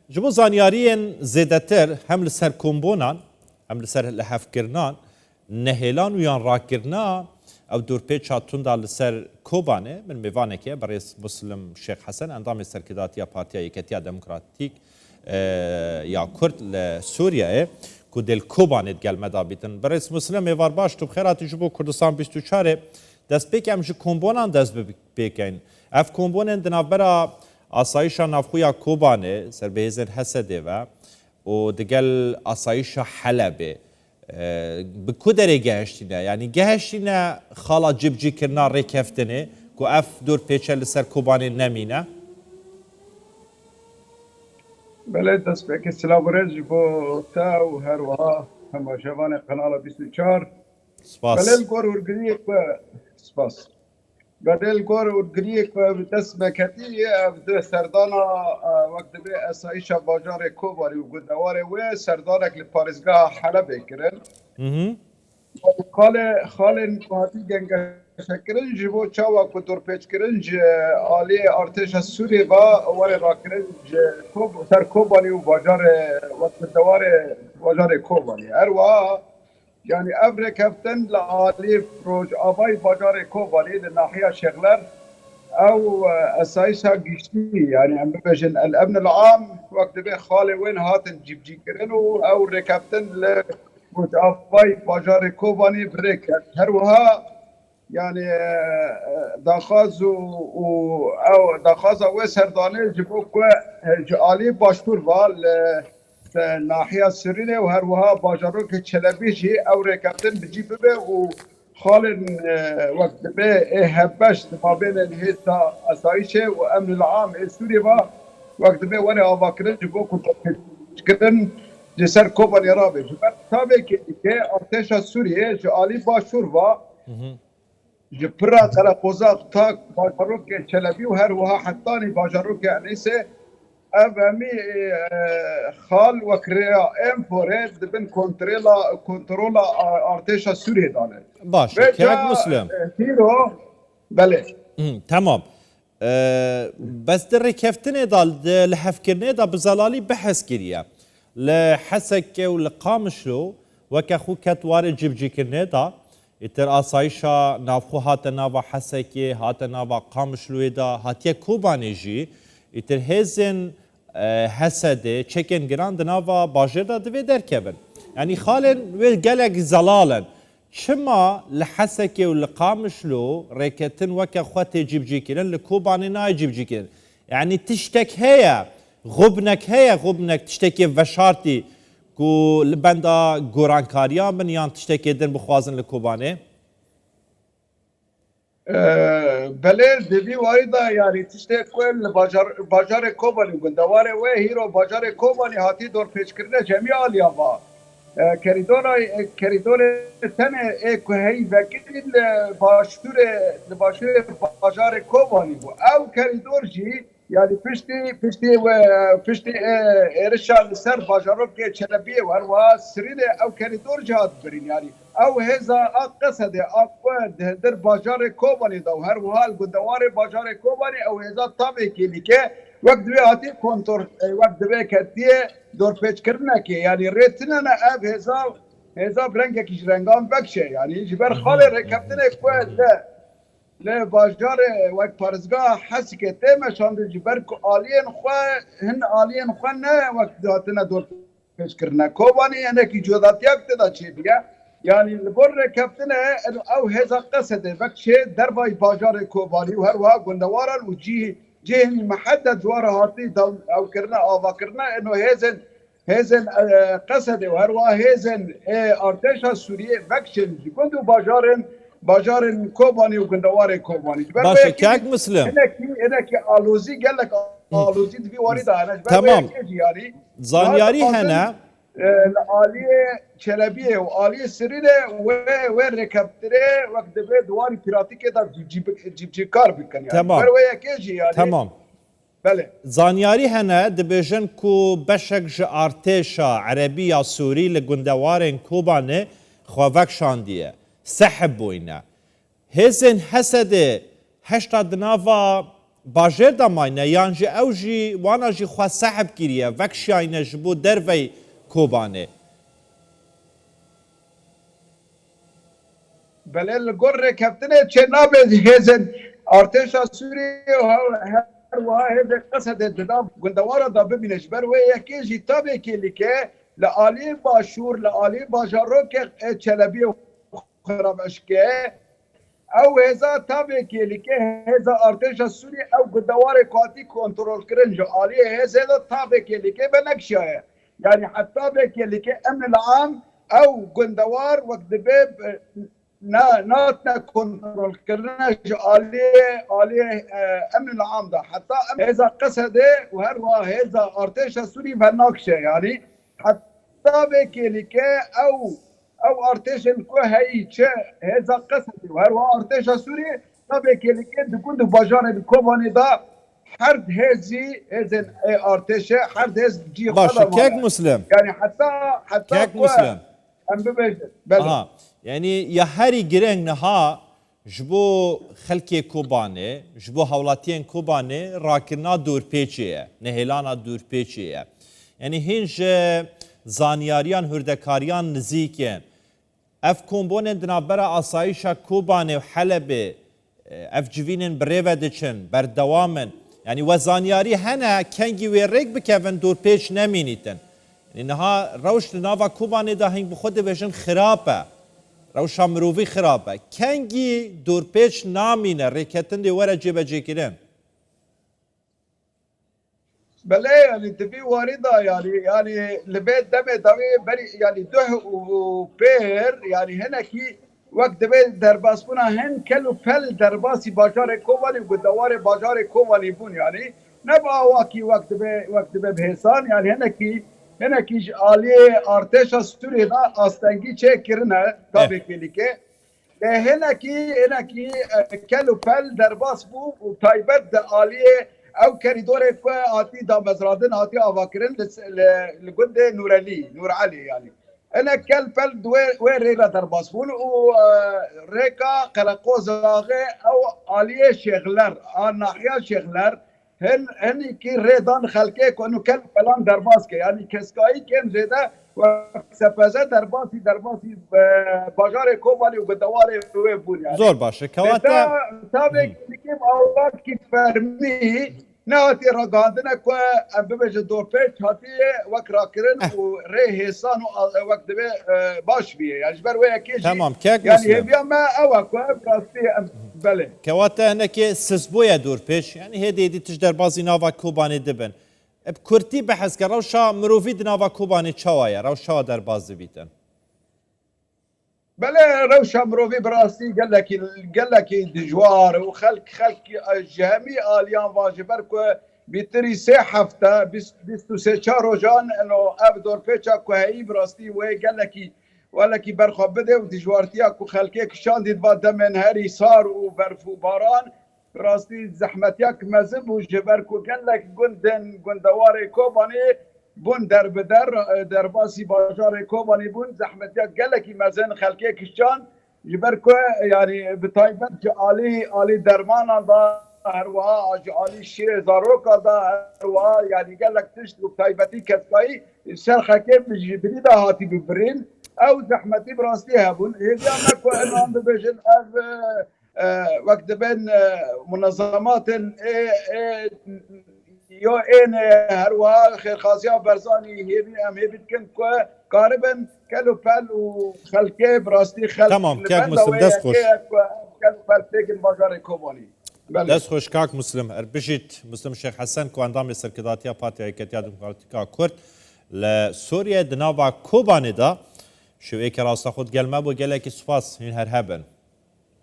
جبو زانیارین زیدتر هم لسر کمبونان هم لسر لحفکرنان نهیلان ویان راکرنا او دور پیچا توندا لسر کوبانه من میوانه که برای مسلم شیخ حسن اندام سرکداتیا پارتیا یکتیا دموکراتیک یا کرد لسوریه که دل کوبانه گل مدابیتن برای مسلم میوار باش تو بخیراتی جبو کردستان 24 دست بکم جو کمبونان دست بکن اف کمبونان دنابرا آسایشا نافخویا کوبانه سر بهزن حسده و دگل آسایشا حلبه بکدره گهشتینه یعنی گهشتینه خالا جبجی کرنا ریکفتنه که اف دور پیچه لسر کوبانه نمینه بله دست به که سلام رز با تا و هر وها همه شوان قنال 24 سپاس بله الگور ورگریک و سپاس بله الگور ورگریک و دست به کتی افده سردانا وقت به اسایش باجار کوباری و گدواره و سردانک لپارزگاه حلبه کرن خال نهاتی گنگ شکرنج و چاوا کدور پیچ کرنج عالی ارتش سوری و ولی را کرنج سر کوبانی و باجار وقت دواره باجار کوبانی اروا يعني ابر كابتن لعالي فروج اباي باجار كوبالي لناحيه شغلر او اسايسها قشتي يعني عم بجن الامن العام وقت به خالي وين هات نجيب جيكرنو او ركابتن لفروج اباي باجار كوباني بريك هروها يعني داخاز او داخاز وسردانه جبوك جالي باشتور وال ناحیه سرینه و هر وها باجارو که چلبیجی او رکابتن بجی ببه و خال وقت به هبشت ما بین الهیتا اسایشه و امن العام سوری و وقت به ولی آواکرن جبو کنترن جسر کوبان یرابه جبر تابه که ارتش سوریه جالی باشور و جبرا ترقوزات تاک باجارو که چلبی و هر وها حتانی باجارو که انیسه افهمي خال وكريا امبوريد دبن كنترولا ارتشا سوريا دانه باش كيك مسلم هيرو بله تمام بس در كفتنه دال لحفكرنه دا بزلالي بحث كريا لحسك ولقامشلو وكخو كتوار جبجي كرنه دا اتر آسایشا نافخو هات ناوا حسكي هات ناوا قامشلو دا هاتيه كوبانيجي اتر هزن حسده چکن گران دناوا باجر دا دوی درکبن یعنی خالن و گلک زلالن چما لحسکه و لقامشلو ریکتن وکا خوات جیب جی کرن لکوبانی نای جیب جی کرن یعنی تشتک هیا غبنک تشتکی وشارتی کو لبندا گورانکاریان بن یان تشتکی دن بخوازن لکوبانی بله دیوی وایدا یعنی تشته کل باجار کوبانی گندواره و هیرو باجار کوبانی هاتی دور پیش کرده جمعی آلیا با کریدور تنه ایک هی وکیل باشور باجار کوبانی بو او کریدور جی yani pişti erişan ser bajarok ke çelebiye var ve sirine ev koridor cihat birin yani ev heza aqsade aqwa der bajar kobani da her hal gudaware bajar kobani ev heza tabii ki like vakt ve ati kontrol vakt ve ketiye dor peç kirne ki yani retine ev heza brenge ki rengan bekşe yani jiber khale rekabtine kwet لا باجار وقت پارزگاه حسی که تیمه شانده جبر که آلین خواه هن آلین خواه نه وقت داتنا دور پیش کرنه کوبانی یعنی که جوداتی اکت دا چی بگه یعنی لبور رکبتنه او هزا قصده بکشه در بای باجار کوبانی و هر وها گندوارن و جه محدد دوار هاتی او کرنه آوا کرنه انو هزن قصده و هر وها هزن ارتشا سوریه بکشن گندو باجار کوبانی و گندوار کوبانی باشه کاک مسلم اینه که آلوزی گلک آلوزی دوی وارد آنش تمام زانیاری هنه آلی چلبیه و آلی سرینه و رکبتره وقت به دواری پیراتی که در جیب کار بکن تمام تمام بله زانیاری هنه دبیجن کو بشک جه ارتشا عربی یا سوری لگندوارن کوبانه خواهک شاندیه سحب بوينه هزن حسده هشتا دنافا باجر دماینه یان جی او جی وانا جی خواه صاحب کریه وکشاینه جبو دروی کوبانه بله الگور کپتنه چه نابد هزن ارتش سوریه هر واه قصد ددام گندوارا دا ببینش بر و یکی جی تابه کلی که لعالی باشور لعالی باجارو که چلبی خرابش که او هزا تابه کلی که هزا ارتش سوریه او گندوار قاطی کنترل کرن جو عالی هزا تابه کلی که بنکشه يعني حتى بك اللي كأمن العام او جندوار وقت بيب ناتنا كنترول كرنا عليه امن العام ده حتى هذا قصده وهروا هذا ارتش سوري بهالناقشه يعني حتى بك اللي او ارتش الكو هي هذا قصده وهروا ارتش سوري طبك اللي تكون باجار الكوباني ده حرد هزي اذن ارتشه حرد هز جي باشه كيك مسلم يعني حتى كيك مسلم ام ببجد بله يعني يا هاري جرين نها جبو خلكي كوباني جبو هولاتين كوباني راكرنا دور بيچيه نهلانا دور بيچيه يعني هنج زانياريان هردكاريان نزيكين اف كومبونن دنابرا اسايشا كوباني وحلبي اف جوينن بريفا دچن بردوامن يعني وزانياري هنا كنجي ويريك بكفن دور بيش نمينيتن انها روش لنافا كوباني دا هنگ بخود بيشن خرابه روش مروفي خرابه كنجي دور بيش نامينه ريكتن دي ورا جيبه جيكرين بله يعني تبي واردة يعني لبيت دمي دوي بري يعني ده وبير يعني هنا كي وقت بيت درباس بنا هن كلو فل درباسي باجار كوباني وقدوار باجار كوباني بون يعني نبقى واكي وقت بي بهسان يعني هنا كي عليه ارتش سوري دا استنجي چه تابي كليكي هنا كي كلو فل درباس بو وتايبت عليه او كريدور كو آتي دا مزرادن آتي آواكرن لقد نور علي يعني انا كالبل وين ريرا درباسبون وريكا قلقو زاغي او آلية شغلر ناحية شغلر هن كي ريدان خلقه كونو كالبلان درباسكي يعني كسكاي كم زيدا وسفزه درباسي باجار كوبالي وبدواري ويبون يعني زور باشه كواتا تابع كيف اولاد كيف فرمي نهاتي رقادنا كو ببج دور بيت هاتي وك راكرن وري هيسان وقت باش بيه يعني جبر ويا كيجي تمام كيك يعني مسلم هبيا ما او كو براستي بله كواتا هناك سسبويا دور بيش يعني هدي تجدر بازي نافا كوباني دبن بكرتي بحث كر روشا مروفيد نافا كوباني تشاوايا روشا در بازي بيتن بلا روشا مروفي براسي قال لك دجوار وخلق جهمي اليان واجبر كو بيتري سي حفته بيستو سي روجان انه ابدور بيتشا كو هي براستي وي قال لك برخو بده ودجوارتيا كو خلقك شان ديد بعد من هري صار وبرفو باران براستي زحمتياك مزب وجبركو قال لك جندواري كوباني بون در باسی باجار کوبانی بون زحمتیت گلکی مزن خلقی کشان جبرکو يعني بتايبت عالي درمان دا هروا عالي شير زاروكا دا هروا يعني قال لك تشتو بتايبتي كتاي سرخه كيف جبري دا هاتي ببرين او زحمتي براستي هبون هذا ما كو انهم ببجن وقت بين منظمات يو ان هروا خير خاصيه برزاني هيبي كن قاربا كلو بال وخلكي براستي خلك تمام كاك مسلم دست خوش كلو بال تيجن باجار كوباني دست خوش كاك مسلم اربجيت مسلم شيخ حسن كو اندام سركداتيا باتي كتيا ديمقراطيكا كورد لسوريا دنافا كوباني دا شو ايك راسا خود قال ما بو قال لك سباس هين هرهبن